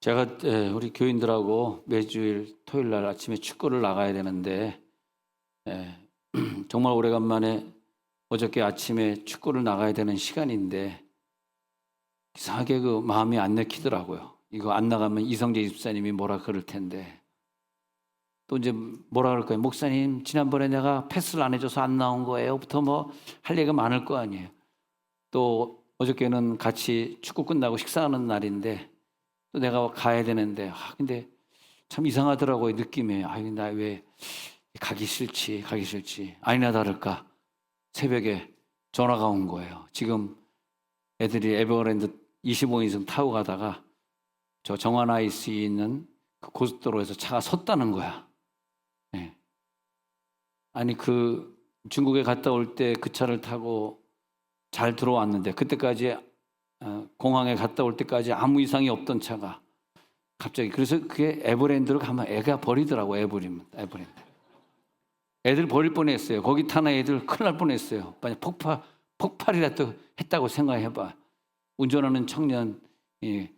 제가 우리 교인들하고 매주일 토요일 날 아침에 축구를 나가야 되는데 에, 정말 오래간만에 어저께 아침에 축구를 나가야 되는 시간인데 이상하게 그 마음이 안 내키더라고요. 이거 안 나가면 이성재 집사님이 뭐라 그럴 텐데 또 이제 뭐라 그럴까요? 목사님 지난번에 내가 패스를 안 해줘서 안 나온 거예요.부터 뭐 할 얘기가 많을 거 아니에요. 또 어저께는 같이 축구 끝나고 식사하는 날인데 또 내가 가야 되는데 근데 참 이상하더라고요. 느낌이. 나 왜 가기 싫지. 아니나 다를까 새벽에 전화가 온 거예요. 지금 애들이 에버랜드 25인승 타고 가다가 저 정원 아이스에 있는 그 고속도로에서 차가 섰다는 거야. 네. 아니 그 중국에 갔다 올 때 그 차를 타고 잘 들어왔는데 그때까지 공항에 갔다 올 때까지 아무 이상이 없던 차가 갑자기 그래서 그게 에버랜드로 가면 애가 버리더라고. 에버랜드 애들 버릴 뻔했어요. 거기 타는 애들 큰일 날 뻔했어요. 만약 폭발이라도 했다고 생각해봐. 운전하는 청년 왜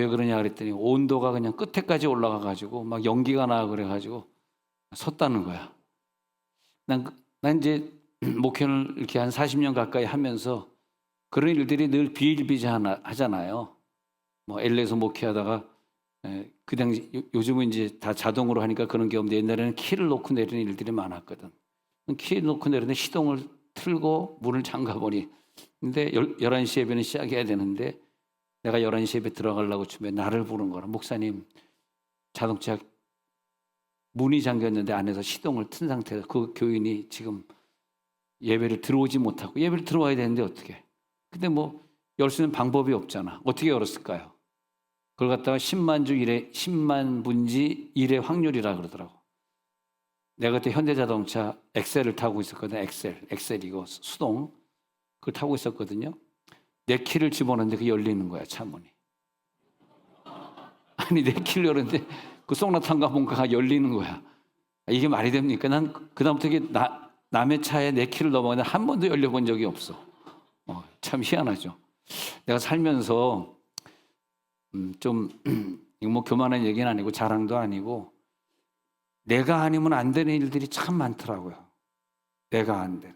그러냐 그랬더니 온도가 그냥 끝에까지 올라가가지고 막 연기가 나 그래가지고 섰다는 거야. 난 이제 목회를 이렇게 한 40년 가까이 하면서 그런 일들이 늘 비일비재하잖아요. 뭐 LA에서 목회하다가 그 당시 요즘은 이제 다 자동으로 하니까 그런 게 없는데 옛날에는 키를 놓고 내리는 일들이 많았거든. 키 놓고 내리는데 시동을 틀고 문을 잠가보니 근데 11시 예배는 시작해야 되는데 내가 11시 예배 들어가려고 주면 나를 부른 거라. 목사님 자동차 문이 잠겼는데 안에서 시동을 튼 상태에서 그 교인이 지금 예배를 들어오지 못하고 예배를 들어와야 되는데 어떻게 근데 뭐 열 수 있는 방법이 없잖아. 어떻게 열었을까요? 그걸 갖다가 10만 분지 1의 확률이라 그러더라고. 내가 그때 현대자동차 엑셀을 타고 있었거든. 엑셀이고 수동 그걸 타고 있었거든요. 내 키를 집어넣는데 그게 열리는 거야. 차 문이. 아니 내 키를 열었는데 그 송나탄가 뭔가가 열리는 거야. 이게 말이 됩니까? 난 그다음부터 이게 남의 차에 내 키를 넘어가는데 한 번도 열려본 적이 없어. 참 희한하죠. 내가 살면서 좀 이거 뭐 교만한 얘기는 아니고 자랑도 아니고 내가 아니면 안 되는 일들이 참 많더라고요. 내가 안 되는.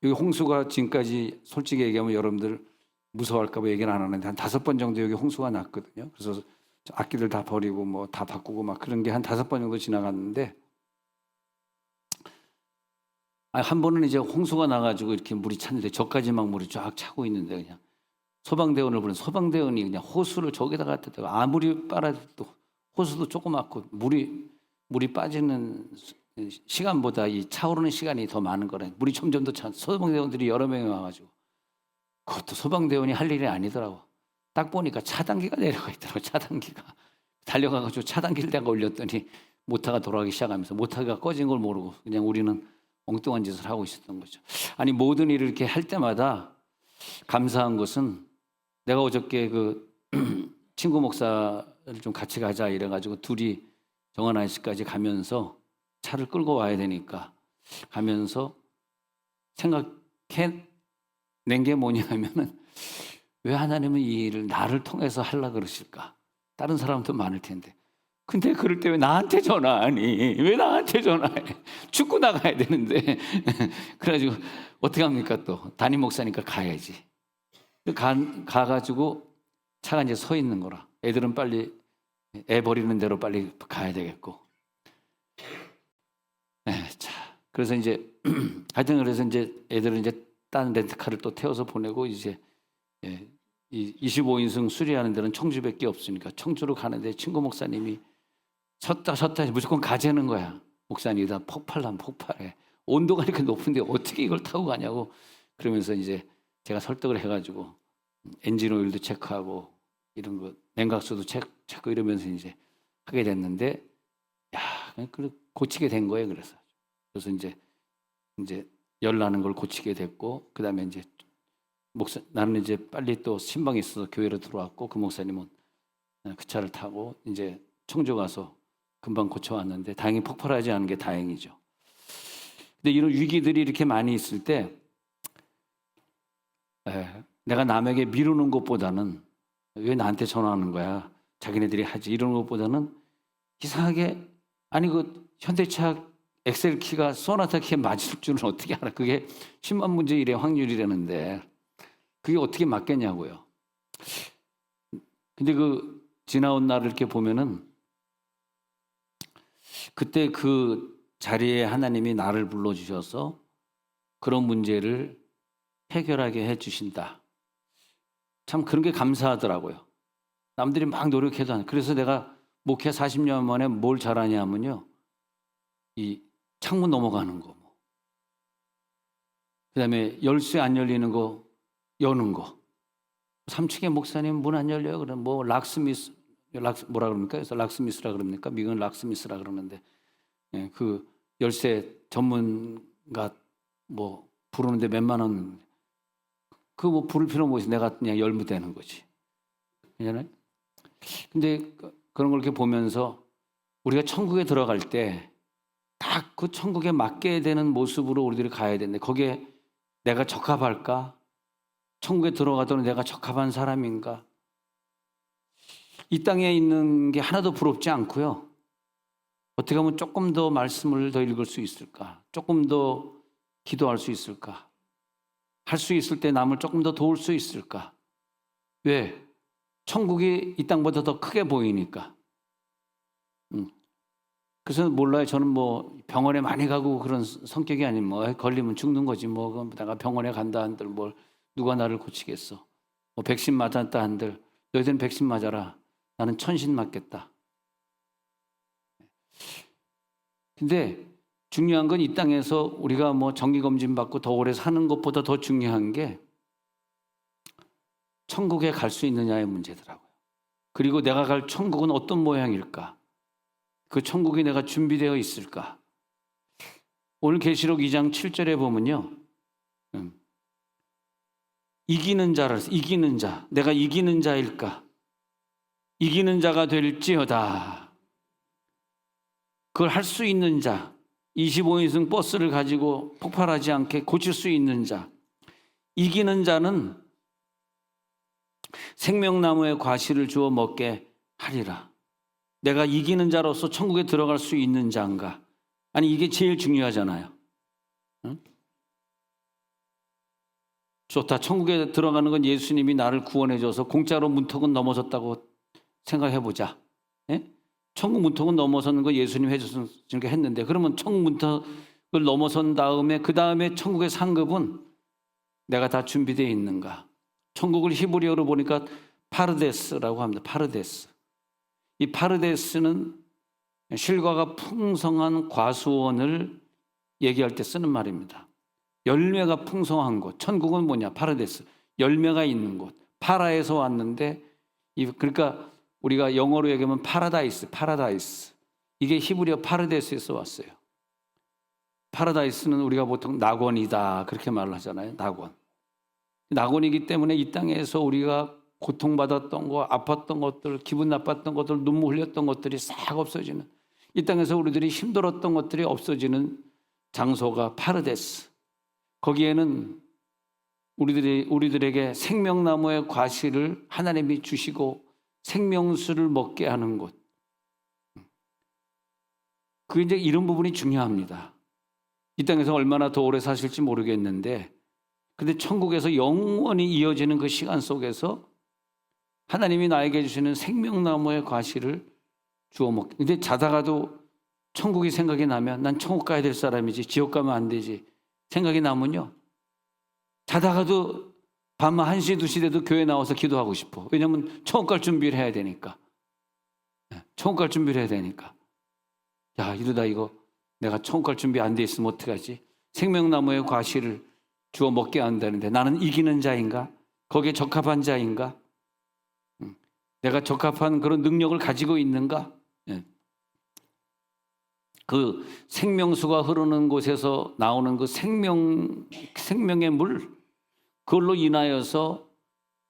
여기 홍수가 지금까지 솔직히 얘기하면 여러분들 무서워할까 봐 얘기는 안 하는데 한 5번 정도 여기 홍수가 났거든요. 그래서 악기들 다 버리고 뭐 다 바꾸고 막 그런 게 한 5번 정도 지나갔는데 한 번은 이제 홍수가 나가지고 이렇게 물이 찼는데 저까지 막 물이 쫙 차고 있는데 그냥 소방대원을 부른 소방대원이 그냥 호수를 저기다가 갖다 대고 아무리 빨아도 호수도 조그맣고 물이 빠지는 시간보다 이 차오르는 시간이 더 많은 거래. 물이 점점 더 차. 소방대원들이 여러 명이 와가지고 그것도 소방대원이 할 일이 아니더라고. 딱 보니까 차단기가 내려가 있더라고. 차단기가 달려가가지고 차단기를 내가 올렸더니 모터가 돌아가기 시작하면서 모터가 꺼진 걸 모르고 그냥 우리는 엉뚱한 짓을 하고 있었던 거죠. 아니 모든 일을 이렇게 할 때마다 감사한 것은 내가 어저께 그 친구 목사를 좀 같이 가자 이래가지고 둘이 정원 아이스까지 가면서 차를 끌고 와야 되니까 가면서 생각해낸 게 뭐냐면은 왜 하나님은 이 일을 나를 통해서 하려고 그러실까? 다른 사람도 많을 텐데. 근데 그럴 때 왜 나한테 전화하니? 왜 나한테 전화해? 축구 나가야 되는데. 그래가지고 어떻게 합니까 또? 담임 목사니까 가야지. 가가지고 차가 이제 서 있는 거라. 애들은 빨리 애 버리는 대로 빨리 가야 되겠고. 자, 그래서 이제 하여튼 그래서 이제 애들은 이제 딴 렌트카를 또 태워서 보내고 이제 이 25인승 수리하는 데는 청주밖에 없으니까 청주로 가는데 친구 목사님이 섰다 무조건 가자는 거야. 목사님이 다 폭발해. 온도가 이렇게 높은데 어떻게 이걸 타고 가냐고. 그러면서 이제 제가 설득을 해가지고 엔진 오일도 체크하고 이런 거 냉각수도 체크 이러면서 이제 하게 됐는데 고치게 된 거예요. 그래서 이제 열 나는 걸 고치게 됐고 그다음에 이제 나는 이제 빨리 또 신방이 있어서 교회로 들어왔고 그 목사님은 그 차를 타고 이제 청주 가서 금방 고쳐왔는데 다행히 폭발하지 않은 게 다행이죠. 근데 이런 위기들이 이렇게 많이 있을 때 내가 남에게 미루는 것보다는 왜 나한테 전화하는 거야? 자기네들이 하지. 이런 것보다는 이상하게, 아니 그 현대차 엑셀 키가 소나타 키에 맞을 줄은 어떻게 알아? 그게 10만 분의 1의 확률이라는데 그게 어떻게 맞겠냐고요. 근데 그 지나온 날을 이렇게 보면은 그때 그 자리에 하나님이 나를 불러주셔서 그런 문제를 해결하게 해주신다. 참 그런 게 감사하더라고요. 남들이 막 노력해도 안. 그래서 내가 목회 40년 만에 뭘 잘하냐면요, 이 창문 넘어가는 거, 그다음에 열쇠 안 열리는 거 여는 거. 3층에 목사님 문 안 열려요. 그럼 뭐 락스미스, 뭐라 그럽니까? 그래서 락스미스라 그럽니까? 미국은 락스미스라 그러는데, 예, 그 열쇠 전문가 뭐 부르는데 몇만 원, 그 뭐 부를 필요 뭐 있어. 내가 그냥 열면 되는 거지. 그잖아요. 근데 그런 걸 이렇게 보면서 우리가 천국에 들어갈 때 딱 그 천국에 맞게 되는 모습으로 우리들이 가야 되는데, 거기에 내가 적합할까? 천국에 들어가도록 내가 적합한 사람인가? 이 땅에 있는 게 하나도 부럽지 않고요. 어떻게 하면 조금 더 말씀을 더 읽을 수 있을까? 조금 더 기도할 수 있을까? 할 수 있을 때 남을 조금 더 도울 수 있을까? 왜? 천국이 이 땅보다 더 크게 보이니까. 그래서 몰라요. 저는 뭐 병원에 많이 가고 그런 성격이 아니면 뭐 걸리면 죽는 거지. 뭐 그럼 내가 병원에 간다 한들 뭘 누가 나를 고치겠어. 뭐 백신 맞았다 한들 너희들은 백신 맞아라. 나는 천신 맞겠다. 근데 중요한 건 이 땅에서 우리가 뭐 정기검진 받고 더 오래 사는 것보다 더 중요한 게 천국에 갈 수 있느냐의 문제더라고요. 그리고 내가 갈 천국은 어떤 모양일까? 그 천국이 내가 준비되어 있을까? 오늘 계시록 2장 7절에 보면요, 이기는 자를, 이기는 자, 내가 이기는 자일까? 이기는 자가 될지어다. 그걸 할 수 있는 자, 25인승 버스를 가지고 폭발하지 않게 고칠 수 있는 자, 이기는 자는 생명나무의 과실을 주어 먹게 하리라. 내가 이기는 자로서 천국에 들어갈 수 있는 자인가? 아니, 이게 제일 중요하잖아요. 응? 좋다. 천국에 들어가는 건 예수님이 나를 구원해줘서 공짜로 문턱은 넘어섰다고 생각해보자. 예? 천국 문턱은 넘어서는 거 예수님 해줘서 이렇게 했는데, 그러면 천국 문턱을 넘어선 다음에 그 다음에 천국의 상급은 내가 다 준비되어 있는가? 천국을 히브리어로 보니까 파르데스라고 합니다. 파르데스. 이 파르데스는 실과가 풍성한 과수원을 얘기할 때 쓰는 말입니다. 열매가 풍성한 곳. 천국은 뭐냐? 파르데스. 열매가 있는 곳. 파라에서 왔는데, 그러니까 우리가 영어로 얘기하면 파라다이스, 파라다이스. 이게 히브리어 파르데스에서 왔어요. 파라다이스는 우리가 보통 낙원이다 그렇게 말을 하잖아요. 낙원. 낙원이기 때문에 이 땅에서 우리가 고통받았던 거, 아팠던 것들, 기분 나빴던 것들, 눈물 흘렸던 것들이 싹 없어지는, 이 땅에서 우리들이 힘들었던 것들이 없어지는 장소가 파르데스. 거기에는 우리들에게 생명나무의 과실을 하나님이 주시고 생명수를 먹게 하는 곳. 그 이제 이런 부분이 중요합니다. 이 땅에서 얼마나 더 오래 사실지 모르겠는데, 근데 천국에서 영원히 이어지는 그 시간 속에서 하나님이 나에게 주시는 생명나무의 과실을 주워 먹게. 근데 자다가도 천국이 생각이 나면 난 천국 가야 될 사람이지 지옥 가면 안 되지 생각이 나면요, 자다가도 밤 1시, 2시 돼도 교회 나와서 기도하고 싶어. 왜냐하면 천국 갈 준비를 해야 되니까. 천국 갈 준비를 해야 되니까. 야, 이러다 이거 내가 천국 갈 준비 안 돼 있으면 어떡하지? 생명나무의 과실을 주워 먹게 한다는데 나는 이기는 자인가? 거기에 적합한 자인가? 내가 적합한 그런 능력을 가지고 있는가? 그 생명수가 흐르는 곳에서 나오는 그 생명의 물, 그걸로 인하여서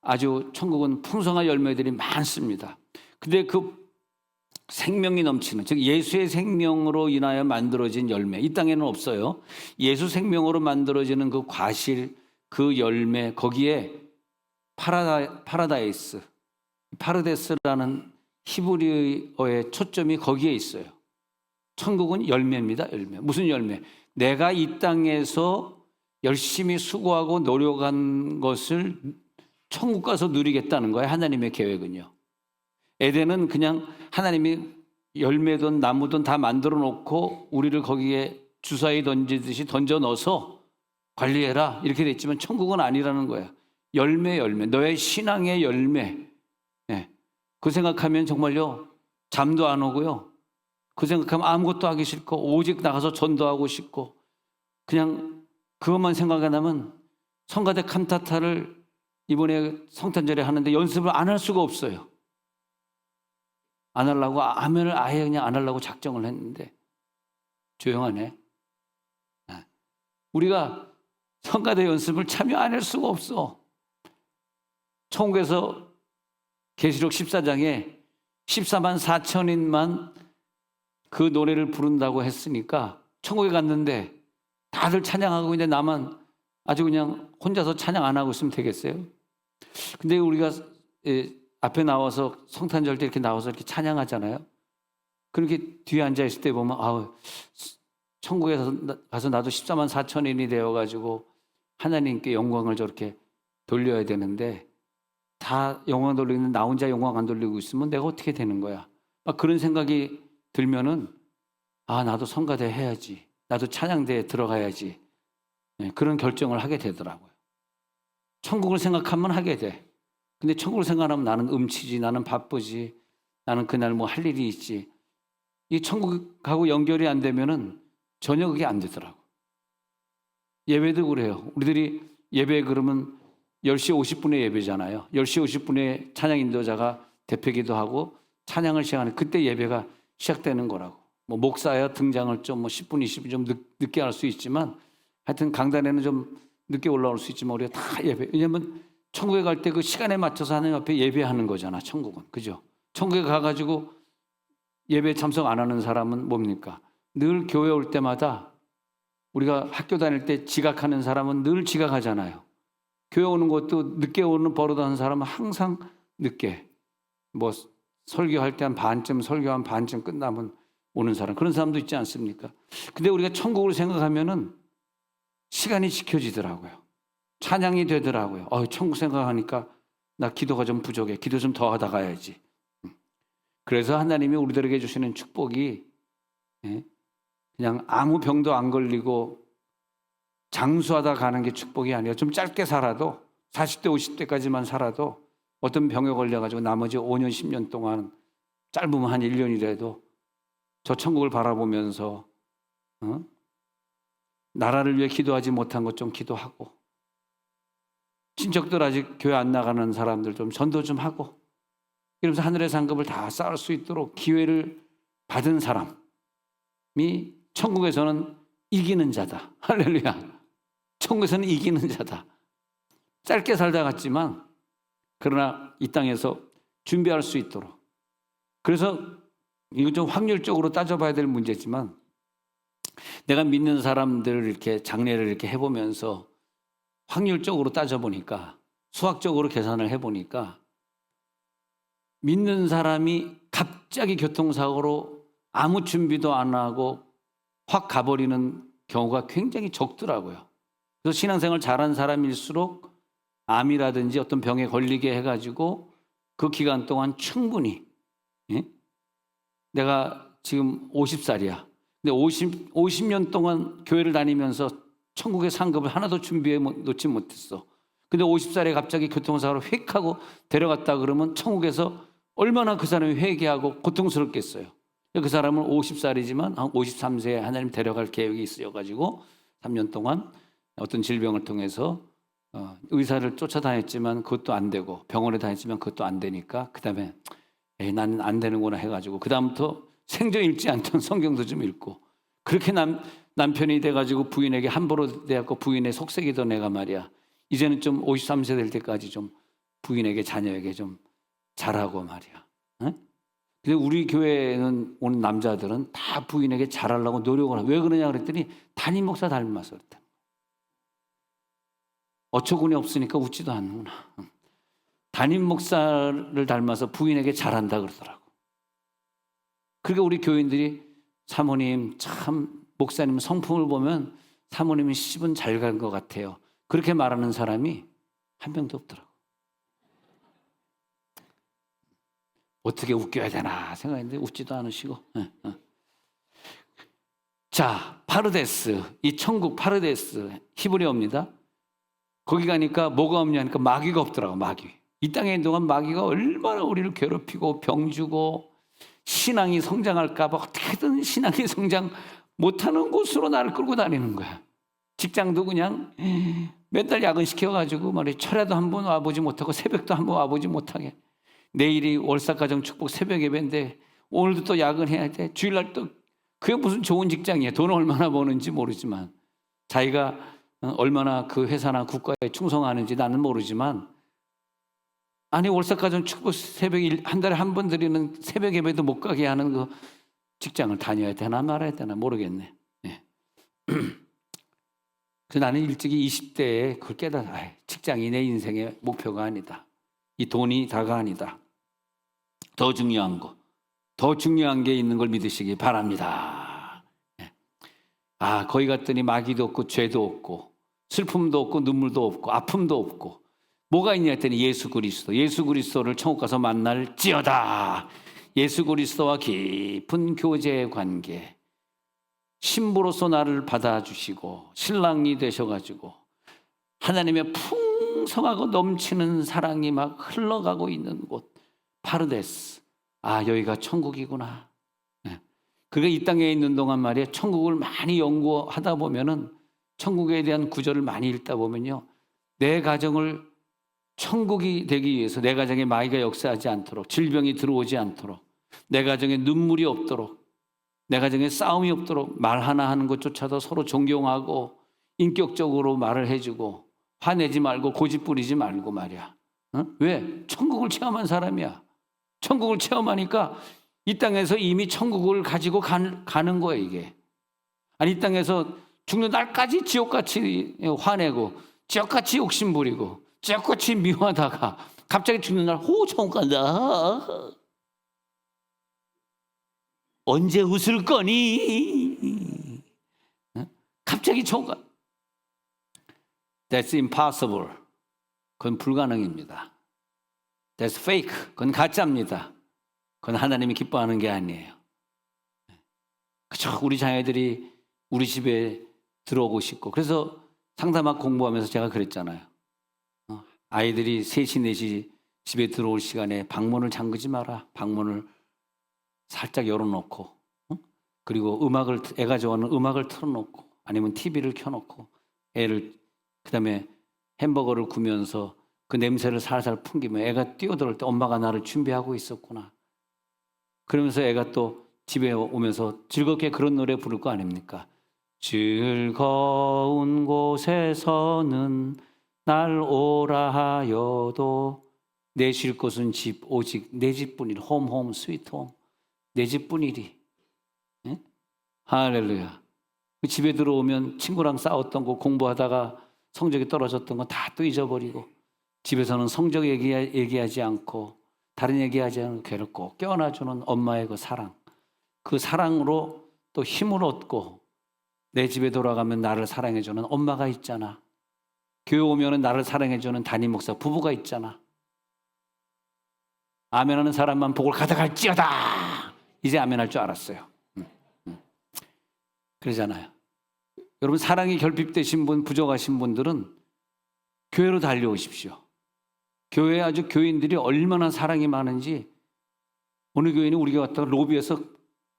아주 천국은 풍성한 열매들이 많습니다. 근데 그 생명이 넘치는, 즉 예수의 생명으로 인하여 만들어진 열매, 이 땅에는 없어요. 예수 생명으로 만들어지는 그 과실, 그 열매, 거기에 파라다이스, 파르데스라는 히브리어의 초점이 거기에 있어요. 천국은 열매입니다. 열매. 무슨 열매? 내가 이 땅에서 열심히 수고하고 노력한 것을 천국 가서 누리겠다는 거예요. 하나님의 계획은요. 에덴은 그냥 하나님이 열매든 나무든 다 만들어 놓고 우리를 거기에 주사위 던지듯이 던져 넣어서 관리해라 이렇게 됐지만 천국은 아니라는 거예요. 열매, 열매. 너의 신앙의 열매. 네. 그 생각하면 정말요 잠도 안 오고요. 그 생각하면 아무것도 하기 싫고 오직 나가서 전도하고 싶고 그냥 그것만 생각하면 성가대 칸타타를 이번에 성탄절에 하는데 연습을 안 할 수가 없어요. 안 하려고 아멘을 아예 그냥 안 하려고 작정을 했는데 조용하네. 우리가 성가대 연습을 참여 안 할 수가 없어. 천국에서 계시록 14장에 14만 4천인만 그 노래를 부른다고 했으니까 천국에 갔는데 다들 찬양하고 있는데 나만 아주 그냥 혼자서 찬양 안 하고 있으면 되겠어요? 근데 우리가 앞에 나와서 성탄절 때 이렇게 나와서 이렇게 찬양하잖아요. 그렇게 뒤에 앉아 있을 때 보면 천국에 가서 나도 14만 4천인이 되어가지고 하나님께 영광을 저렇게 돌려야 되는데 다 영광 돌리는데 나 혼자 영광 안 돌리고 있으면 내가 어떻게 되는 거야? 막 그런 생각이 들면은 나도 성가대 해야지. 나도 찬양대에 들어가야지. 그런 결정을 하게 되더라고요. 천국을 생각하면 하게 돼. 근데 천국을 생각하면 나는 음치지, 나는 바쁘지, 나는 그날 뭐 할 일이 있지. 이 천국하고 연결이 안 되면은 전혀 그게 안 되더라고. 예배도 그래요. 우리들이 예배 그러면 10시 50분에 예배잖아요. 10시 50분에 찬양 인도자가 대표기도 하고 찬양을 시작하는 그때 예배가 시작되는 거라고. 뭐 목사야 등장을 좀 10분, 20분 좀 늦게 할 수 있지만 하여튼 강단에는 좀 늦게 올라올 수 있지만 우리가 다 예배. 왜냐면 천국에 갈 때 그 시간에 맞춰서 하나님 앞에 예배하는 거잖아, 천국은. 그죠? 천국에 가가지고 예배 참석 안 하는 사람은 뭡니까? 늘 교회 올 때마다 우리가 학교 다닐 때 지각하는 사람은 늘 지각하잖아요. 교회 오는 것도 늦게 오는 버릇하는 사람은 항상 늦게. 뭐 설교할 때 한 반쯤, 설교 한 반쯤 끝나면 오는 사람. 그런 사람도 있지 않습니까? 근데 우리가 천국을 생각하면은 시간이 지켜지더라고요. 찬양이 되더라고요. 천국 생각하니까 나 기도가 좀 부족해. 기도 좀 더 하다 가야지. 그래서 하나님이 우리들에게 주시는 축복이 그냥 아무 병도 안 걸리고 장수하다 가는 게 축복이 아니라 좀 짧게 살아도 40대 50대까지만 살아도 어떤 병에 걸려가지고 나머지 5년 10년 동안 짧으면 한 1년이라도 저 천국을 바라보면서 나라를 위해 기도하지 못한 것 좀 기도하고 친척들 아직 교회 안 나가는 사람들 좀 전도 좀 하고 이러면서 하늘의 상급을 다 쌓을 수 있도록 기회를 받은 사람이 천국에서는 이기는 자다. 할렐루야. 천국에서는 이기는 자다. 짧게 살다 갔지만 그러나 이 땅에서 준비할 수 있도록. 그래서 이거 좀 확률적으로 따져봐야 될 문제지만 내가 믿는 사람들을 이렇게 장례를 이렇게 해보면서 확률적으로 따져보니까 수학적으로 계산을 해보니까 믿는 사람이 갑자기 교통사고로 아무 준비도 안 하고 확 가버리는 경우가 굉장히 적더라고요. 그래서 신앙생활 잘한 사람일수록 암이라든지 어떤 병에 걸리게 해가지고 그 기간 동안 충분히 내가 지금 50살이야. 근데 50년 동안 교회를 다니면서 천국의 상급을 하나도 준비해 놓지 못했어. 근데 50살에 갑자기 교통사고로 휙 하고 데려갔다 그러면 천국에서 얼마나 그 사람이 회개하고 고통스럽겠어요. 그 사람은 50살이지만 53세에 하나님 데려갈 계획이 있어가지고 3년 동안 어떤 질병을 통해서 의사를 쫓아다녔지만 그것도 안 되고 병원에 다녔지만 그것도 안 되니까 그 다음에 나는 안 되는구나 해가지고 그 다음부터 생전 읽지 않던 성경도 좀 읽고 그렇게 남편이 돼가지고 부인에게 함부로 대하고 부인의 속색이던 애가 말이야. 이제는 좀 53세 될 때까지 좀 부인에게 자녀에게 좀 잘하고 말이야. 근데 우리 교회에는 오는 남자들은 다 부인에게 잘하려고 노력을 하고 왜 그러냐 그랬더니 담임 목사 닮아서 그랬다. 어처구니 없으니까 웃지도 않는구나. 담임 목사를 닮아서 부인에게 잘한다 그러더라고. 그러니까 우리 교인들이 사모님 참 목사님 성품을 보면 사모님이 시집은 잘 간 것 같아요. 그렇게 말하는 사람이 한 명도 없더라고. 어떻게 웃겨야 되나 생각했는데 웃지도 않으시고. 자, 파르데스, 이 천국 파르데스 히브리어입니다. 거기 가니까 뭐가 없냐니까 마귀가 없더라고. 마귀. 이 땅에 있는 동안 마귀가 얼마나 우리를 괴롭히고 병주고 신앙이 성장할까 봐 어떻게든 신앙이 성장 못하는 곳으로 나를 끌고 다니는 거야. 직장도 그냥 맨날 야근시켜가지고 말이야. 철야도 한 번 와보지 못하고 새벽도 한 번 와보지 못하게. 내일이 월삭가정축복 새벽 예배인데 오늘도 또 야근해야 돼. 주일날 또 그게 무슨 좋은 직장이야. 돈을 얼마나 버는지 모르지만 자기가 얼마나 그 회사나 국가에 충성하는지 나는 모르지만 아니 월삭가정축복 새벽 한 달에 한 번 드리는 새벽 예배도 못 가게 하는 그 직장을 다녀야 되나 말아야 되나 모르겠네. 네. 그래서 나는 일찍이 20대에 그걸 깨달아. 직장이 내 인생의 목표가 아니다. 이 돈이 다가 아니다. 더 중요한 거, 더 중요한 게 있는 걸 믿으시기 바랍니다. 네. 아, 거기 갔더니 마귀도 없고 죄도 없고 슬픔도 없고 눈물도 없고 아픔도 없고 뭐가 있냐 했더니 예수 그리스도를 천국 가서 만날지어다. 예수 그리스도와 깊은 교제 관계, 신부로서 나를 받아주시고 신랑이 되셔가지고 하나님의 풍성하고 넘치는 사랑이 막 흘러가고 있는 곳 파르데스. 아, 여기가 천국이구나. 네. 그게 이 땅에 있는 동안 말이에요. 천국을 많이 연구하다 보면은 천국에 대한 구절을 많이 읽다 보면요, 내 가정을 천국이 되기 위해서 내 가정에 마귀가 역사하지 않도록, 질병이 들어오지 않도록, 내 가정에 눈물이 없도록, 내 가정에 싸움이 없도록 말 하나 하는 것조차도 서로 존경하고 인격적으로 말을 해주고 화내지 말고 고집 부리지 말고 말이야. 왜? 천국을 체험한 사람이야. 천국을 체험하니까 이 땅에서 이미 천국을 가지고 가는 거야 이게. 아니 이 땅에서 죽는 날까지 지옥같이 화내고 지옥같이 욕심 부리고 지옥같이 미워하다가 갑자기 죽는 날 천국 간다. 언제 웃을 거니? 갑자기 천국 가. That's impossible. 그건 불가능입니다. That's fake. 그건 가짜입니다. 그건 하나님이 기뻐하는 게 아니에요. 그쵸? 우리 자녀들이 우리 집에 들어오고 싶고 그래서 상담학 공부하면서 제가 그랬잖아요. 아이들이 3시, 4시 집에 들어올 시간에 방문을 잠그지 마라. 방문을 살짝 열어놓고 그리고 애가 좋아하는 음악을 틀어놓고 아니면 TV를 켜놓고 애를 그다음에 햄버거를 구면서 그 냄새를 살살 풍기며 애가 뛰어들어올 때 엄마가 나를 준비하고 있었구나. 그러면서 애가 또 집에 오면서 즐겁게 그런 노래 부를 거 아닙니까? 즐거운 곳에서는 날 오라 하여도 내 쉴 곳은 집 오직 내 집뿐이리. 홈 스위트 홈. 내 집뿐이리. 예? 할렐루야. 집에 들어오면 친구랑 싸웠던 거 공부하다가 성적이 떨어졌던 거 다 또 잊어버리고 집에서는 성적 얘기하지 않고 다른 얘기하지 않고 괴롭고 껴안아주는 엄마의 그 사랑, 그 사랑으로 또 힘을 얻고 내 집에 돌아가면 나를 사랑해주는 엄마가 있잖아. 교회 오면 나를 사랑해주는 담임 목사 부부가 있잖아. 아멘하는 사람만 복을 가져갈지어다. 이제 아멘할 줄 알았어요. 그러잖아요. 여러분 사랑이 결핍되신 분, 부족하신 분들은 교회로 달려오십시오. 교회에 아주 교인들이 얼마나 사랑이 많은지 어느 교인이 우리가 왔다가 로비에서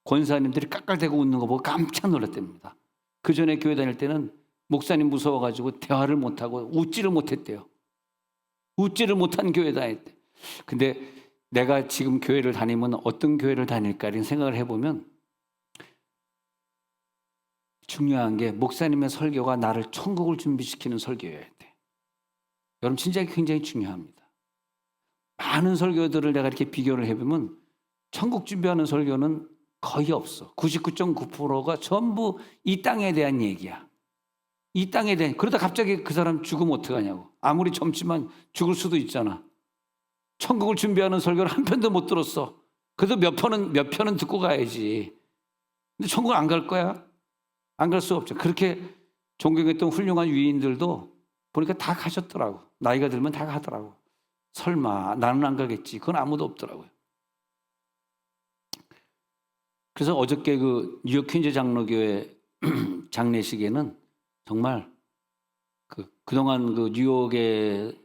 권사님들이 깔깔대고 웃는 거 보고 깜짝 놀랐답니다. 그 전에 교회 다닐 때는 목사님 무서워가지고 대화를 못하고 웃지를 못했대요. 웃지를 못한 교회 다닐 때. 근데 내가 지금 교회를 다니면 어떤 교회를 다닐까 이런 생각을 해보면 중요한 게 목사님의 설교가 나를 천국을 준비시키는 설교여야 돼. 여러분 진짜 굉장히 중요합니다. 많은 설교들을 내가 이렇게 비교를 해보면 천국 준비하는 설교는 거의 없어. 99.9%가 전부 이 땅에 대한 얘기야. 이 땅에 대한. 그러다 갑자기 그 사람 죽으면 어떡하냐고. 아무리 젊지만 죽을 수도 있잖아. 천국을 준비하는 설교를 한 편도 못 들었어. 그래도 몇 편은 듣고 가야지. 근데 천국 안 갈 거야? 안 갈 수 없죠. 그렇게 존경했던 훌륭한 위인들도 보니까 다 가셨더라고. 나이가 들면 다 가더라고. 설마 나는 안 가겠지. 그건 아무도 없더라고요. 그래서 어저께 그 뉴욕 퀸즈 장로교회 장례식에는 정말 그동안 그 뉴욕의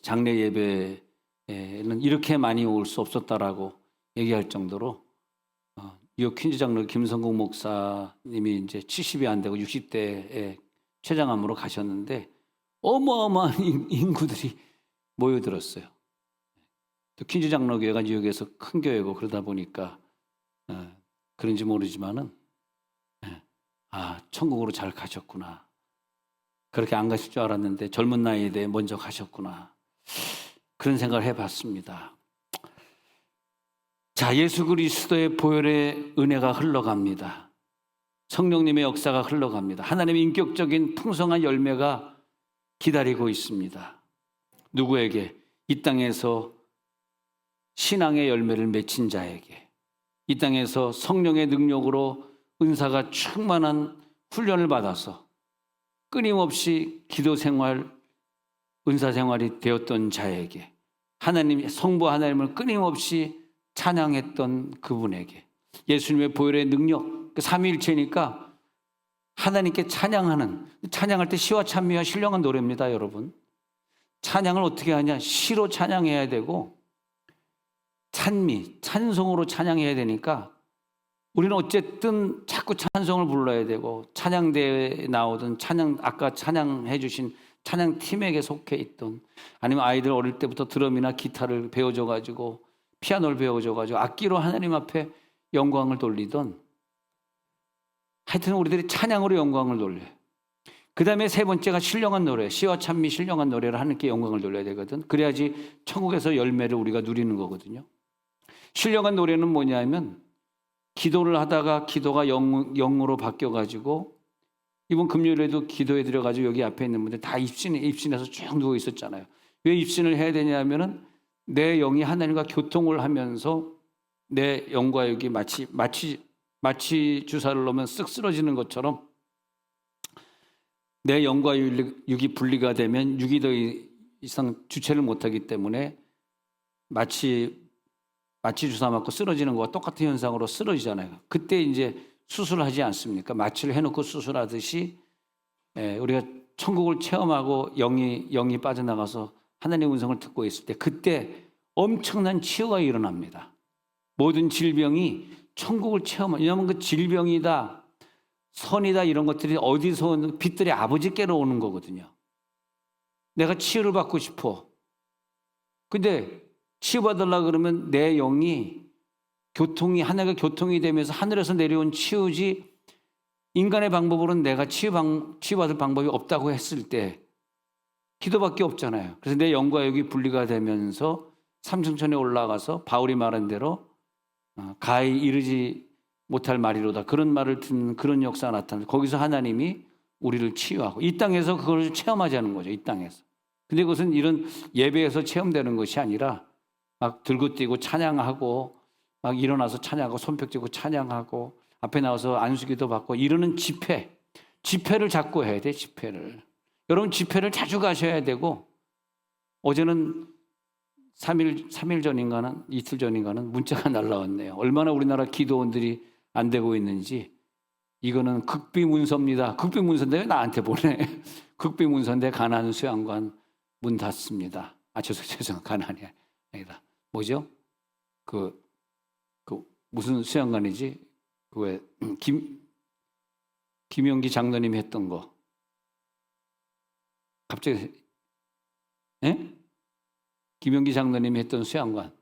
장례 예배에는 이렇게 많이 올 수 없었다라고 얘기할 정도로 뉴욕 퀸즈 장로 김성국 목사님이 이제 70이 안 되고 60대에 췌장암으로 가셨는데 어마어마한 인구들이 모여들었어요. 또 퀸즈 장로교회가 뉴욕에서 큰 교회고 그러다 보니까 그런지 모르지만은 천국으로 잘 가셨구나. 그렇게 안 가실 줄 알았는데 젊은 나이에 대해 먼저 가셨구나. 그런 생각을 해봤습니다. 자, 예수 그리스도의 보혈의 은혜가 흘러갑니다. 성령님의 역사가 흘러갑니다. 하나님의 인격적인 풍성한 열매가 기다리고 있습니다. 누구에게? 이 땅에서 신앙의 열매를 맺힌 자에게, 이 땅에서 성령의 능력으로 은사가 충만한 훈련을 받아서 끊임없이 기도 생활, 은사 생활이 되었던 자에게, 하나님, 성부 하나님을 끊임없이 찬양했던 그분에게, 예수님의 보혈의 능력, 삼위일체니까 하나님께 찬양할 때 시와 찬미와 신령한 노래입니다, 여러분. 찬양을 어떻게 하냐? 시로 찬양해야 되고 찬송으로 찬양해야 되니까 우리는 어쨌든 자꾸 찬송을 불러야 되고, 찬양대회에 나오던 아까 찬양해 주신 찬양팀에게 속해 있던, 아니면 아이들 어릴 때부터 드럼이나 기타를 배워줘가지고 피아노를 배워줘가지고 악기로 하나님 앞에 영광을 돌리던, 하여튼 우리들이 찬양으로 영광을 돌려요. 그 다음에 세 번째가 신령한 노래, 시와 찬미 신령한 노래를 하나님께 영광을 돌려야 되거든. 그래야지 천국에서 열매를 우리가 누리는 거거든요. 신령한 노래는 뭐냐면, 기도를 하다가 기도가 영으로 바뀌어가지고, 이번 금요일에도 기도해 드려가지고 여기 앞에 있는 분들 다 입신해서 쭉 누워 있었잖아요. 왜 입신을 해야 되냐면은 내 영이 하나님과 교통을 하면서 내 영과 육이 마치 주사를 놓으면 쓱 쓰러지는 것처럼 내 영과 육이 분리가 되면 육이 더 이상 주체를 못하기 때문에 마치 주사 맞고 쓰러지는 것과 똑같은 현상으로 쓰러지잖아요. 그때 이제 수술하지 않습니까? 마취를 해놓고 수술하듯이 우리가 천국을 체험하고 영이 빠져나가서 하나님의 음성을 듣고 있을 때, 그때 엄청난 치유가 일어납니다. 모든 질병이 천국을 왜냐하면 그 질병이다, 선이다 이런 것들이 어디서 오는, 빛들의 아버지께로 오는 거거든요. 내가 치유를 받고 싶어. 근데 치유받으려고 그러면 내 영이 하나가 교통이 되면서 하늘에서 내려온 치유지, 인간의 방법으로는 내가 치유받을 방법이 없다고 했을 때 기도밖에 없잖아요. 그래서 내 영과 육이 분리가 되면서 삼층천에 올라가서 바울이 말한 대로 가히 이르지 못할 말이로다, 그런 말을 듣는 그런 역사가 나타나서 거기서 하나님이 우리를 치유하고, 이 땅에서 그걸 체험하자는 거죠. 이 땅에서. 근데 그것은 이런 예배에서 체험되는 것이 아니라 막 들고 뛰고 찬양하고 막 일어나서 찬양하고 손뼉 쥐고 찬양하고 앞에 나와서 안수기도 받고 이러는 집회를 자꾸 해야 돼. 집회를. 여러분, 집회를 자주 가셔야 되고, 어제는 3일 전인가는 이틀 전인가는 문자가 날라왔네요. 얼마나 우리나라 기도원들이 안 되고 있는지. 이거는 극비문서입니다. 극비문서인데 왜 나한테 보내? 극비문서인데 가나안 수양관 문 닫습니다. 죄송, 가나안이 아니다. 뭐죠? 무슨 수양관이지? 왜 김용기 장로님이 했던 거. 갑자기 김용기 장로님이 했던 수양관.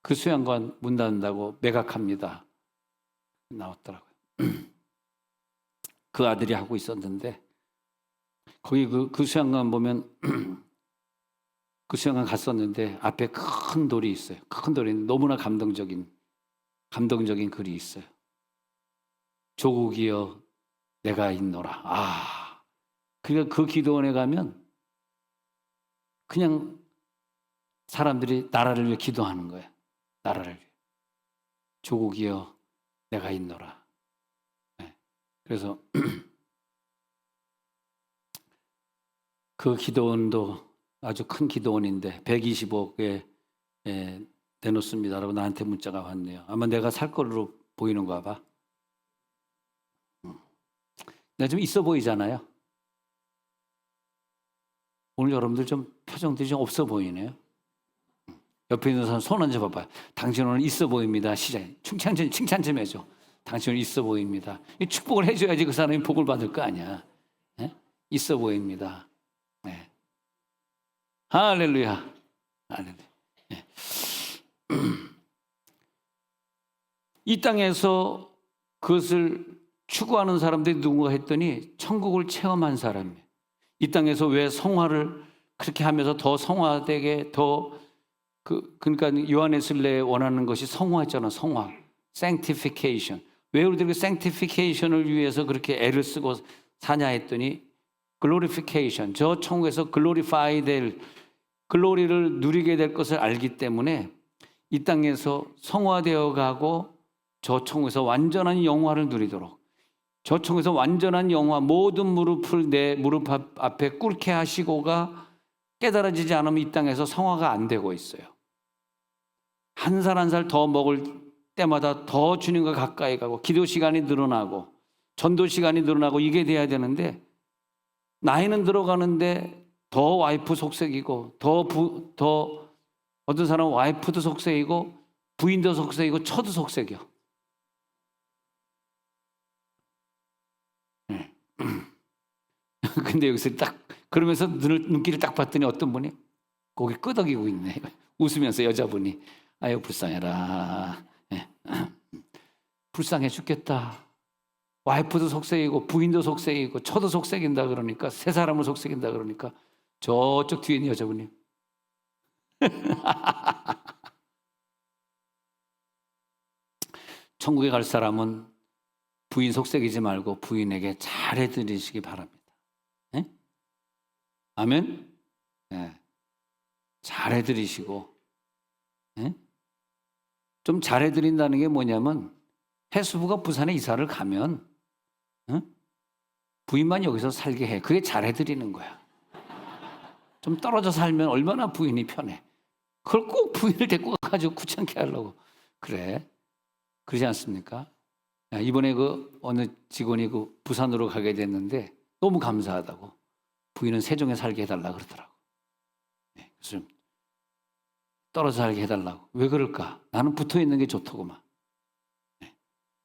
그 수양관 문 닫는다고 매각합니다. 나왔더라고요. 그 아들이 하고 있었는데, 거기 그 수양관 보면 그 수양관 갔었는데 앞에 큰 돌이 있어요. 큰 돌이 너무나 감동적인 글이 있어요. 조국이여 내가 있노라. 그러니까 그 기도원에 가면 그냥 사람들이 나라를 위해 기도하는 거예요. 나라를 위해. 조국이여 내가 있노라. 네. 그래서 그 기도원도 아주 큰 기도원인데 120억에 내놓습니다라고 나한테 문자가 왔네요. 아마 내가 살 걸로 보이는가 봐. 내가 좀 있어 보이잖아요. 오늘 여러분들 좀 표정들이 좀 없어 보이네요. 옆에 있는 사람 손 얹어 봐봐요. 당신 오늘 있어 보입니다. 시작. 칭찬 좀 해줘. 당신 오늘 있어 보입니다. 이 축복을 해줘야지 그 사람이 복을 받을 거 아니야. 네? 있어 보입니다. 네. 할렐루야. 할렐루야. 네. 이 땅에서 그것을 추구하는 사람들이 누군가 했더니 천국을 체험한 사람이에요. 이 땅에서 왜 성화를 그렇게 하면서 더 성화되게 더 그러니까 요한에슬레 원하는 것이 성화잖아. 성화, sanctification. 왜 우리들이 sanctification을 위해서 그렇게 애를 쓰고 사냐 했더니 glorification. 저 천국에서 glorify 될 글로리를 누리게 될 것을 알기 때문에 이 땅에서 성화되어 가고 저 천국에서 완전한 영화를 누리도록 저 천국에서 완전한 영화 모든 무릎을 내 무릎 앞에 꿇게 하시고가 깨달아지지 않으면 이 땅에서 성화가 안 되고 있어요. 한 살 한 살 더 먹을 때마다 더 주님과 가까이 가고 기도 시간이 늘어나고 전도 시간이 늘어나고 이게 돼야 되는데 나이는 들어가는데 더 와이프 속색이고 더 어떤 사람은 와이프도 속색이고 부인도 속색이고 처도 속색이요. 네. 근데 여기서 딱 그러면서 눈길을 딱 봤더니 어떤 분이 고개 끄덕이고 있네. 웃으면서 여자분이 아유 불쌍해라. 네. 불쌍해 죽겠다. 와이프도 속색이고 부인도 속색이고 처도 속색인다 그러니까 세 사람을 속색인다 그러니까 저쪽 뒤에 있는 여자분이 천국에 갈 사람은 부인 속색이지 말고 부인에게 잘해드리시기 바랍니다. 네? 아멘? 네. 잘해드리시고 네? 좀 잘해드린다는 게 뭐냐면 해수부가 부산에 이사를 가면 부인만 여기서 살게 해. 그게 잘해드리는 거야. 좀 떨어져 살면 얼마나 부인이 편해. 그걸 꼭 부인을 데리고 가가지고 귀찮게 하려고. 그래. 그러지 않습니까? 이번에 그 어느 직원이 그 부산으로 가게 됐는데 너무 감사하다고. 부인은 세종에 살게 해달라 그러더라고. 네, 그래서 좀 떨어져 살게 해달라고. 왜 그럴까? 나는 붙어 있는 게 좋더구만. 네.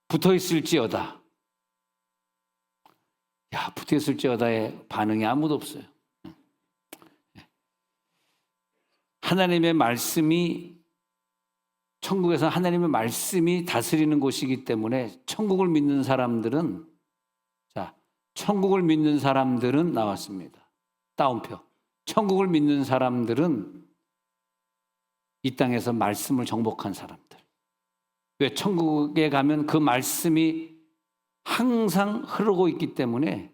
붙어 있을지어다. 야, 붙어 있을지어다의 반응이 아무도 없어요. 하나님의 말씀이 천국에서 하나님의 말씀이 다스리는 곳이기 때문에 천국을 믿는 사람들은 천국을 믿는 사람들은 나왔습니다. 따옴표. 천국을 믿는 사람들은 이 땅에서 말씀을 정복한 사람들. 왜 천국에 가면 그 말씀이 항상 흐르고 있기 때문에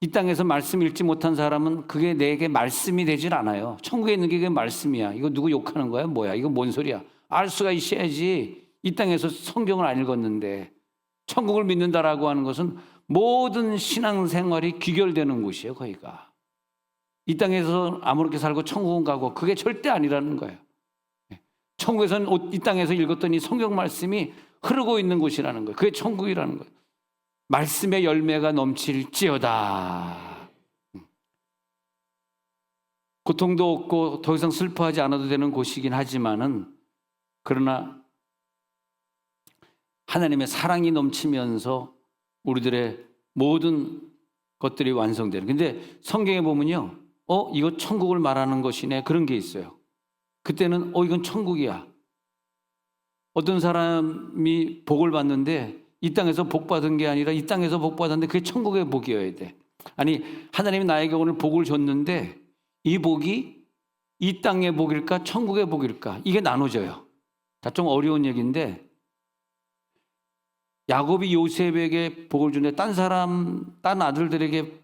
이 땅에서 말씀 읽지 못한 사람은 그게 내게 말씀이 되질 않아요. 천국에 있는 게 그게 말씀이야. 이거 누구 욕하는 거야? 뭐야? 이거 뭔 소리야? 알 수가 있어야지. 이 땅에서 성경을 안 읽었는데 천국을 믿는다라고 하는 것은 모든 신앙생활이 귀결되는 곳이에요. 거기가. 이 땅에서 아무렇게 살고 천국은 가고 그게 절대 아니라는 거예요. 천국에서는 이 땅에서 읽었던 이 성경 말씀이 흐르고 있는 곳이라는 거예요. 그게 천국이라는 거예요. 말씀의 열매가 넘칠지어다. 고통도 없고 더 이상 슬퍼하지 않아도 되는 곳이긴 하지만은 그러나 하나님의 사랑이 넘치면서 우리들의 모든 것들이 완성되는. 근데 성경에 보면요. 이거 천국을 말하는 것이네. 그런 게 있어요. 그때는 이건 천국이야. 어떤 사람이 복을 받는데 이 땅에서 복 받은 게 아니라 이 땅에서 복 받았는데 그게 천국의 복이어야 돼. 아니 하나님이 나에게 오늘 복을 줬는데 이 복이 이 땅의 복일까 천국의 복일까 이게 나눠져요. 좀 어려운 얘기인데 야곱이 요셉에게 복을 주는데 딴 아들들에게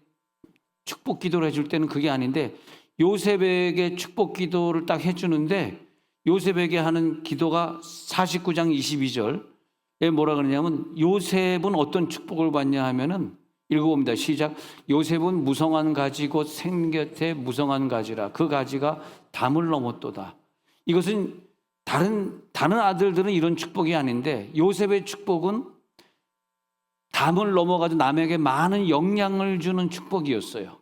축복 기도를 해줄 때는 그게 아닌데 요셉에게 축복 기도를 딱 해주는데 요셉에게 하는 기도가 49장 22절에 뭐라 그러냐면 요셉은 어떤 축복을 받냐 하면은 읽어봅니다. 시작. 요셉은 무성한 가지고 생곁에 무성한 가지라. 그 가지가 담을 넘었도다. 이것은 다른 아들들은 이런 축복이 아닌데 요셉의 축복은 담을 넘어가지고 남에게 많은 영향을 주는 축복이었어요.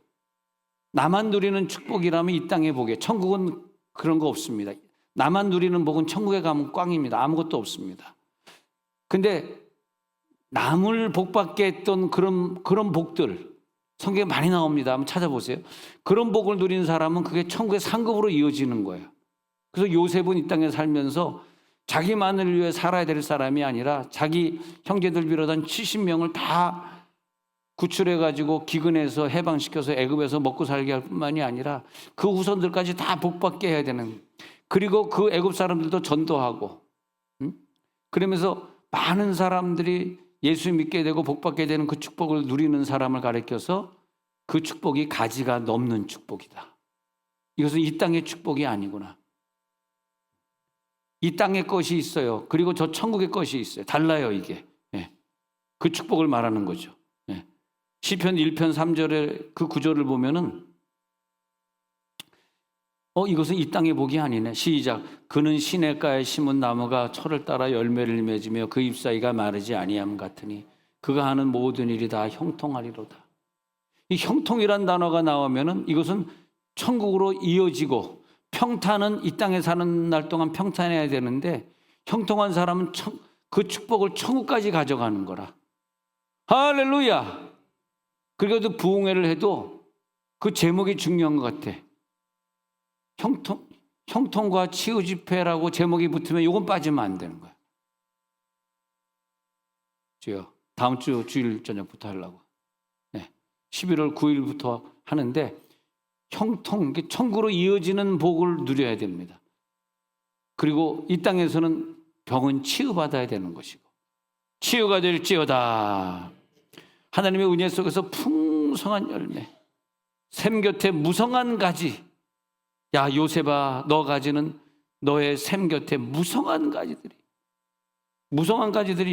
나만 누리는 축복이라면 이 땅의 복에, 천국은 그런 거 없습니다. 나만 누리는 복은 천국에 가면 꽝입니다. 아무것도 없습니다. 근데 남을 복받게 했던 그런 복들 성경에 많이 나옵니다. 한번 찾아보세요. 그런 복을 누리는 사람은 그게 천국의 상급으로 이어지는 거예요. 그래서 요셉은 이 땅에 살면서 자기만을 위해 살아야 될 사람이 아니라 자기 형제들 비롯한 70명을 다 구출해가지고 기근해서 해방시켜서 애굽에서 먹고 살게 할 뿐만이 아니라 그 후손들까지 다 복받게 해야 되는, 그리고 그 애굽 사람들도 전도하고, 그러면서 많은 사람들이 예수 믿게 되고 복받게 되는 그 축복을 누리는 사람을 가리켜서 그 축복이 가지가 넘는 축복이다. 이것은 이 땅의 축복이 아니구나. 이 땅의 것이 있어요. 그리고 저 천국의 것이 있어요. 달라요, 이게. 그 축복을 말하는 거죠. 시편 1편 3절의 그 구절을 보면은 이것은 이 땅의 복이 아니네. 시작. 그는 시냇가에 심은 나무가 철을 따라 열매를 맺으며 그 잎사귀가 마르지 아니함 같으니 그가 하는 모든 일이 다 형통하리로다. 이 형통이란 단어가 나오면은 이것은 천국으로 이어지고, 평탄은 이 땅에 사는 날 동안 평탄해야 되는데 형통한 사람은 그 축복을 천국까지 가져가는 거라. 할렐루야. 그래도 부흥회를 해도 그 제목이 중요한 것 같아. 형통과 치유 집회라고 제목이 붙으면 이건 빠지면 안 되는 거야. 주여, 다음 주 주일 저녁부터 하려고. 11월 9일부터 하는데 형통, 천국으로 이어지는 복을 누려야 됩니다. 그리고 이 땅에서는 병은 치유받아야 되는 것이고, 치유가 될지어다. 하나님의 은혜 속에서 풍성한 열매, 샘 곁에 무성한 가지. 야, 요셉아, 너 가지는 너의 샘 곁에 무성한 가지들이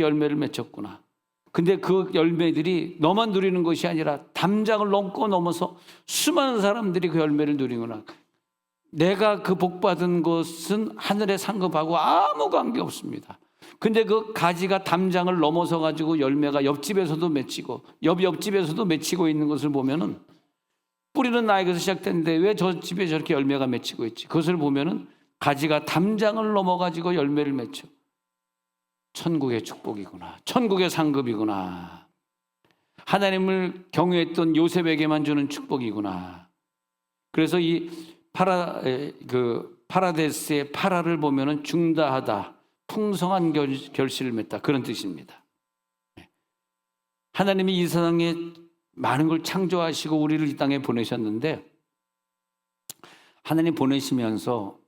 열매를 맺혔구나. 근데 그 열매들이 너만 누리는 것이 아니라 담장을 넘고 넘어서 수많은 사람들이 그 열매를 누리구나. 내가 그 복받은 것은 하늘의 상급하고 아무 관계 없습니다. 근데 그 가지가 담장을 넘어서 가지고 열매가 옆집에서도 맺히고 옆집에서도 맺히고 있는 것을 보면은, 뿌리는 나에게서 시작됐는데 왜 저 집에 저렇게 열매가 맺히고 있지? 그것을 보면은 가지가 담장을 넘어 가지고 열매를 맺혀. 천국의 축복이구나. 천국의 상급이구나. 하나님을 경외했던 요셉에게만 주는 축복이구나. 그래서 이 파라데스의 파라를 보면은 중다하다, 풍성한 결실을 맺다, 그런 뜻입니다. 하나님이 이 세상에 많은 걸 창조하시고 우리를 이 땅에 보내셨는데, 하나님 보내시면서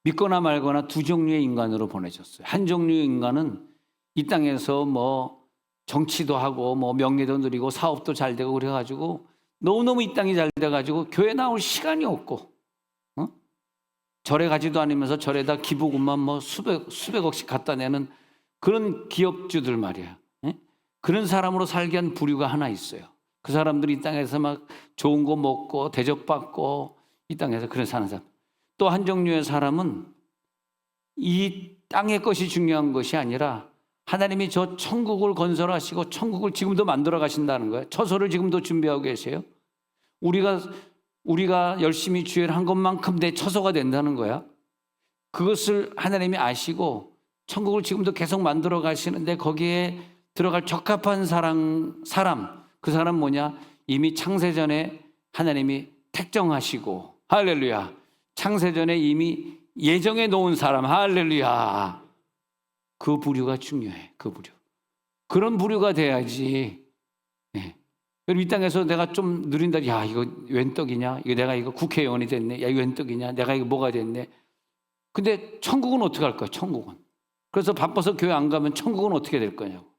믿거나 말거나 두 종류의 인간으로 보내셨어요. 한 종류의 인간은 이 땅에서 뭐 정치도 하고 뭐 명예도 누리고 사업도 잘 되고 그래가지고 너무너무 이 땅이 잘 돼가지고 교회 나올 시간이 없고, 절에 가지도 않으면서 절에다 기부금만 뭐 수백억씩 갖다 내는 그런 기업주들 말이야. 그런 사람으로 살게 한 부류가 하나 있어요. 그 사람들이 이 땅에서 막 좋은 거 먹고 대접받고 이 땅에서 그런 사는 사람. 또 한 종류의 사람은 이 땅의 것이 중요한 것이 아니라 하나님이 저 천국을 건설하시고 천국을 지금도 만들어 가신다는 거예요. 처소를 지금도 준비하고 계세요. 우리가 열심히 주의를 한 것만큼 내 처소가 된다는 거야. 그것을 하나님이 아시고 천국을 지금도 계속 만들어 가시는데 거기에 들어갈 적합한 사람, 그 사람 뭐냐? 이미 창세전에 하나님이 택정하시고, 할렐루야, 창세전에 이미 예정해 놓은 사람, 할렐루야. 그 부류가 중요해. 그 부류. 그런 부류가 돼야지. 이 땅에서 내가 좀 누린다. 야, 이거 웬 떡이냐? 이거 내가 이거 국회의원이 됐네. 야, 이거 웬 떡이냐? 내가 이거 뭐가 됐네. 근데 천국은 어떻게 할 거야? 천국은. 그래서 바빠서 교회 안 가면 천국은 어떻게 될 거냐고.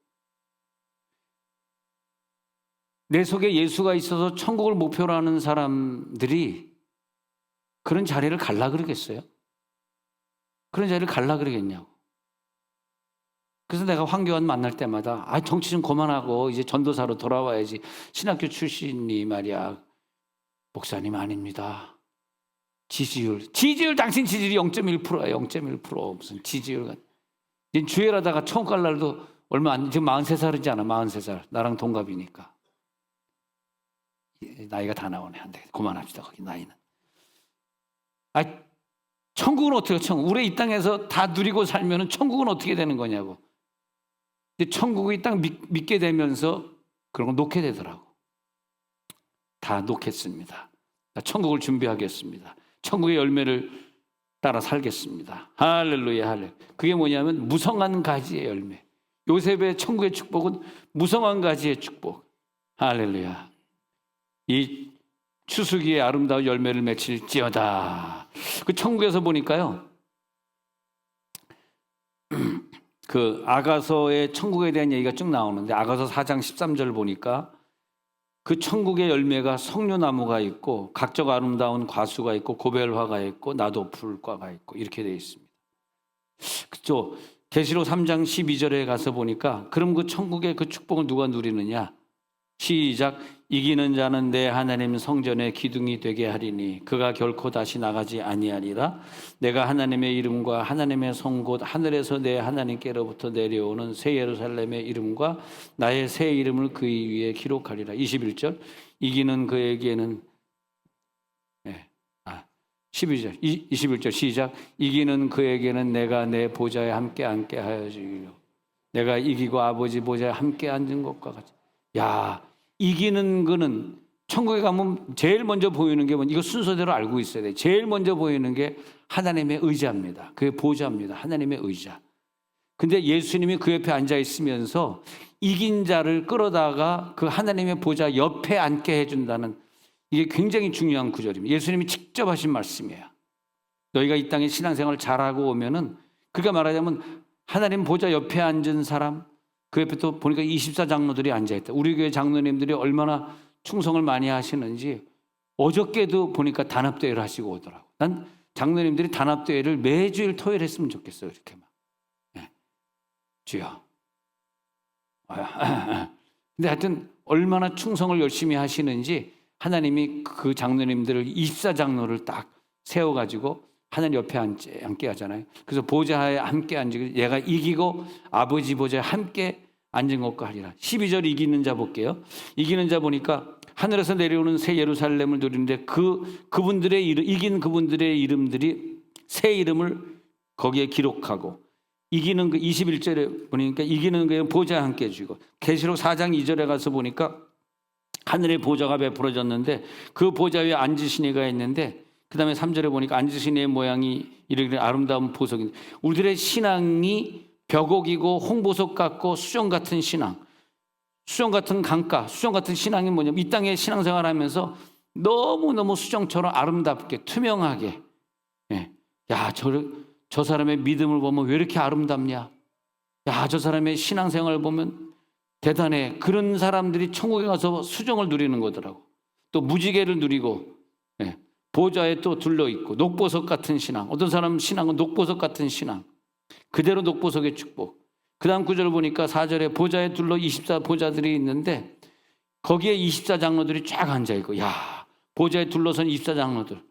내 속에 예수가 있어서 천국을 목표로 하는 사람들이 그런 자리를 갈라 그러겠어요? 그런 자리를 갈라 그러겠냐고. 그래서 내가 황교안 만날 때마다 정치 좀 그만하고 이제 전도사로 돌아와야지. 신학교 출신이 말이야. 목사님 아닙니다. 지지율 당신 지지율이 0.1%야. 0.1% 무슨 지지율. 이제 주일하다가 천국 갈 날도 얼마 안, 지금 43살이지 않아. 43살. 나랑 동갑이니까. 나이가 다 나오네. 안 돼. 그만합시다. 거기 나이는. 천국은 어떻게 천국? 우리 이 땅에서 다 누리고 살면은 천국은 어떻게 되는 거냐고. 근데 천국이 딱 믿게 되면서 그런 거 놓게 되더라고. 다 놓겠습니다. 천국을 준비하겠습니다. 천국의 열매를 따라 살겠습니다. 할렐루야, 할렐루야. 그게 뭐냐면 무성한 가지의 열매. 요셉의 천국의 축복은 무성한 가지의 축복. 할렐루야. 이 추수기의 아름다운 열매를 맺힐지어다. 그 천국에서 보니까요. 그 아가서의 천국에 대한 얘기가 쭉 나오는데 아가서 4장 13절 보니까 그 천국의 열매가 석류나무가 있고 각종 아름다운 과수가 있고 고벨화가 있고 나도풀과가 있고 이렇게 되어 있습니다. 그죠? 계시록 3장 12절에 가서 보니까 그럼 그 천국의 그 축복을 누가 누리느냐? 시작. 이기는 자는 내 하나님 성전의 기둥이 되게 하리니 그가 결코 다시 나가지 아니하리라. 내가 하나님의 이름과 하나님의 성 곧 하늘에서 내 하나님께로부터 내려오는 새 예루살렘의 이름과 나의 새 이름을 그 위에 기록하리라. 21절. 이기는 그에게는 12절 21절 시작. 이기는 그에게는 내가 내 보좌에 함께 앉게 하여 주기로. 내가 이기고 아버지 보좌에 함께 앉은 것과 같이. 야, 이기는 그는 천국에 가면 제일 먼저 보이는 게 이거 순서대로 알고 있어야 돼. 제일 먼저 보이는 게 하나님의 의자입니다. 그게 보좌입니다. 하나님의 의자. 근데 예수님이 그 옆에 앉아 있으면서 이긴 자를 끌어다가 그 하나님의 보좌 옆에 앉게 해준다는 이게 굉장히 중요한 구절입니다. 예수님이 직접 하신 말씀이에요. 너희가 이 땅에 신앙생활을 잘하고 오면은 그러니까 말하자면 하나님 보좌 옆에 앉은 사람 그 옆에 또 보니까 24장로들이 앉아있다. 우리 교회 장로님들이 얼마나 충성을 많이 하시는지 어저께도 보니까 단합대회를 하시고 오더라고. 난 장로님들이 단합대회를 매주일 토요일 했으면 좋겠어요. 이렇게 막. 네. 주여. 근데 하여튼 얼마나 충성을 열심히 하시는지 하나님이 그 장로님들을 24장로를 딱 세워가지고 하나님 옆에 앉게 하잖아요. 그래서 보좌에 함께 앉고 얘가 이기고 아버지 보좌에 함께 앉은 것과 하리라. 12절 이기는 자 볼게요. 이기는 자 보니까 하늘에서 내려오는 새 예루살렘을 누리는데 그분들의 이름, 이긴 그분들의 이름들이 새 이름을 거기에 기록하고 이기는 그 21절에 보니까 이기는 그 보좌에 함께 해주고 계시록 4장 2절에 가서 보니까 하늘의 보좌가 베풀어졌는데 그 보좌 위에 앉으신 이가 있는데 그 다음에 3절에 보니까 앉으신 이의 모양이 이렇게 아름다운 보석인데 우리들의 신앙이 벽옥이고 홍보석 같고 수정 같은 신앙, 수정 같은 강가, 수정 같은 신앙이 뭐냐면 이 땅에 신앙생활 하면서 너무너무 수정처럼 아름답게 투명하게 야, 저 사람의 믿음을 보면 왜 이렇게 아름답냐? 야, 저 사람의 신앙생활을 보면 대단해. 그런 사람들이 천국에 가서 수정을 누리는 거더라고. 또 무지개를 누리고 보좌에 또 둘러있고 녹보석 같은 신앙. 어떤 사람 신앙은 녹보석 같은 신앙. 그대로 녹보석의 축복. 그 다음 구절을 보니까 4절에 보좌에 둘러 24보좌들이 있는데 거기에 24장로들이 쫙 앉아있고 야, 보좌에 둘러선 24장로들.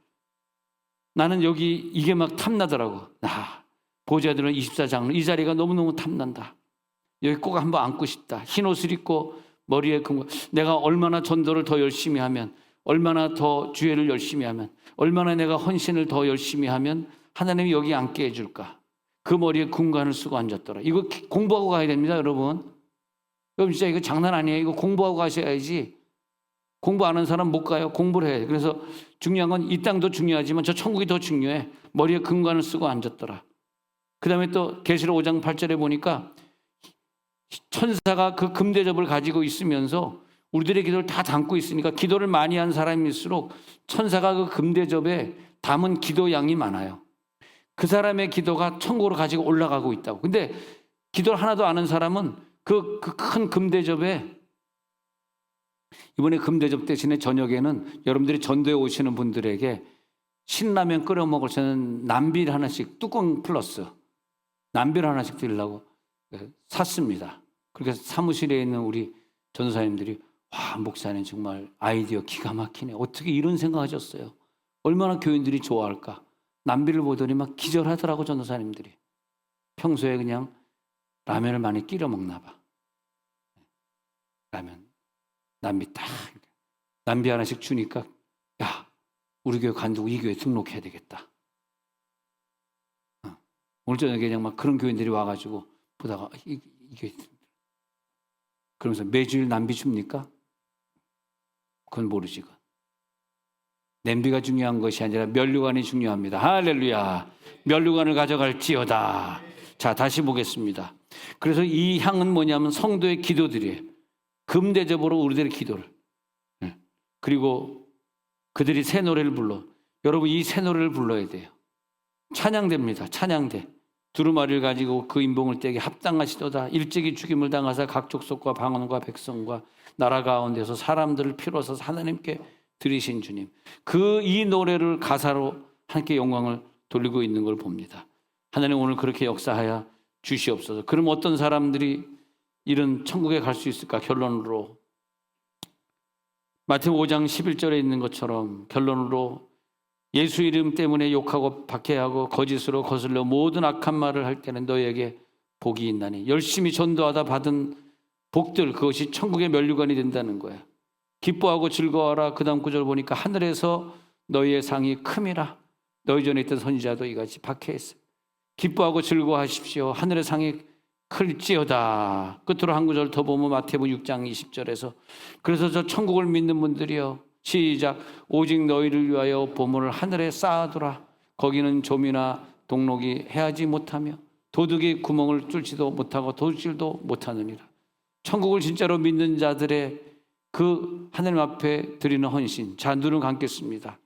나는 여기 이게 막 탐나더라고. 보좌에 둘러 24장로. 이 자리가 너무너무 탐난다. 여기 꼭 한번 앉고 싶다. 흰 옷을 입고 머리에 금고. 내가 얼마나 전도를 더 열심히 하면 얼마나 더 주회를 열심히 하면 얼마나 내가 헌신을 더 열심히 하면 하나님이 여기 앉게 해줄까. 그 머리에 군관을 쓰고 앉았더라. 이거 공부하고 가야 됩니다, 여러분. 여러분 진짜 이거 장난 아니에요. 이거 공부하고 가셔야지. 공부 안 하는 사람 못 가요. 공부를 해야 돼. 그래서 중요한 건 이 땅도 중요하지만 저 천국이 더 중요해. 머리에 금관을 쓰고 앉았더라. 그 다음에 또 계시록 5장 8절에 보니까 천사가 그 금대접을 가지고 있으면서 우리들의 기도를 다 담고 있으니까 기도를 많이 한 사람일수록 천사가 그 금대접에 담은 기도 양이 많아요. 그 사람의 기도가 천국으로 가지고 올라가고 있다고. 근데 기도를 하나도 안 한 사람은 그 큰 금대접에 이번에 금대접 대신에 저녁에는 여러분들이 전도에 오시는 분들에게 신라면 끓여 먹을 저는 남비를 하나씩 뚜껑 플러스 남비를 하나씩 드리려고 샀습니다. 그렇게 사무실에 있는 우리 전도사님들이 와, 목사님 정말 아이디어 기가 막히네. 어떻게 이런 생각하셨어요? 얼마나 교인들이 좋아할까? 남비를 보더니 막 기절하더라고 전도사님들이. 평소에 그냥 라면을 많이 끼려 먹나 봐. 라면 남비 딱 남비 하나씩 주니까 야, 우리 교회 관두고 이 교회 등록해야 되겠다. 오늘 저녁에 그냥 막 그런 교인들이 와가지고 보다가 이게 그러면서 매주일 남비 줍니까? 그건 모르지. 그건. 냄비가 중요한 것이 아니라 면류관이 중요합니다. 할렐루야. 면류관을 가져갈지어다. 자, 다시 보겠습니다. 그래서 이 향은 뭐냐면 성도의 기도들이에요. 금대접으로 우리들의 기도를. 그리고 그들이 새 노래를 불러. 여러분 이 새 노래를 불러야 돼요. 찬양대입니다. 찬양대. 두루마리를 가지고 그 인봉을 떼게 합당하시도다. 일찍이 죽임을 당하사 각 족속과 방언과 백성과 나라 가운데서 사람들을 필요서 하나님께 드리신 주님. 이 노래를 가사로 함께 영광을 돌리고 있는 걸 봅니다. 하나님 오늘 그렇게 역사하여 주시옵소서. 그럼 어떤 사람들이 이런 천국에 갈 수 있을까? 결론으로 마태복음 5장 11절에 있는 것처럼 결론으로 예수 이름 때문에 욕하고 박해하고 거짓으로 거슬려 모든 악한 말을 할 때는 너희에게 복이 있나니 열심히 전도하다 받은 복들 그것이 천국의 면류관이 된다는 거야. 기뻐하고 즐거워하라. 그 다음 구절 보니까 하늘에서 너희의 상이 큼이라. 너희 전에 있던 선지자도 이같이 박해했어요. 기뻐하고 즐거워하십시오. 하늘의 상이 클지어다. 끝으로 한 구절 더 보면 마태복음 6장 20절에서 그래서 저 천국을 믿는 분들이여 시작 오직 너희를 위하여 보물을 하늘에 쌓아두라. 거기는 좀이나 동록이 해하지 못하며 도둑이 구멍을 뚫지도 못하고 도둑질도 못하느니라. 천국을 진짜로 믿는 자들의 그 하나님 앞에 드리는 헌신. 자, 눈을 감겠습니다.